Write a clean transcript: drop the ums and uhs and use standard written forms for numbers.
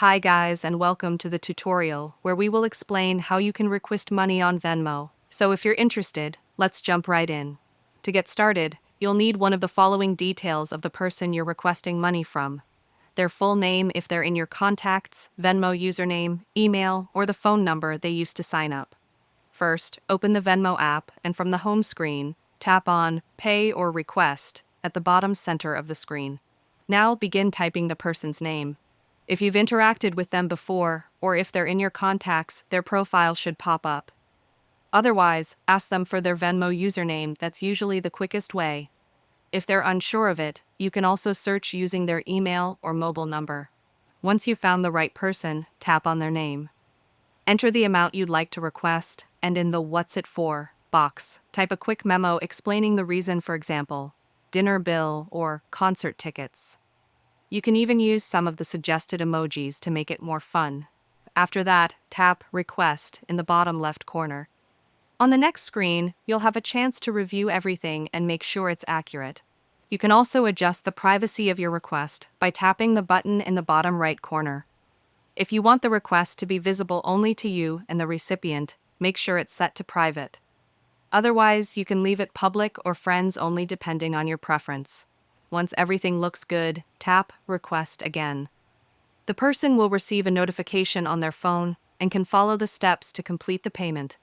Hi guys and welcome to the tutorial where we will explain how you can request money on Venmo. So if you're interested, let's jump right in. To get started, you'll need one of the following details of the person you're requesting money from. Their full name if they're in your contacts, Venmo username, email, or the phone number they used to sign up. First, open the Venmo app and from the home screen, tap on Pay or Request at the bottom center of the screen. Now begin typing the person's name. If you've interacted with them before, or if they're in your contacts, their profile should pop up. Otherwise, ask them for their Venmo username. That's usually the quickest way. If they're unsure of it, you can also search using their email or mobile number. Once you've found the right person, tap on their name. Enter the amount you'd like to request, and in the What's It For box, type a quick memo explaining the reason, for example, dinner bill or concert tickets. You can even use some of the suggested emojis to make it more fun. After that, tap Request in the bottom left corner. On the next screen, you'll have a chance to review everything and make sure it's accurate. You can also adjust the privacy of your request by tapping the button in the bottom right corner. If you want the request to be visible only to you and the recipient, make sure it's set to private. Otherwise, you can leave it public or friends only depending on your preference. Once everything looks good, tap Request again. The person will receive a notification on their phone and can follow the steps to complete the payment.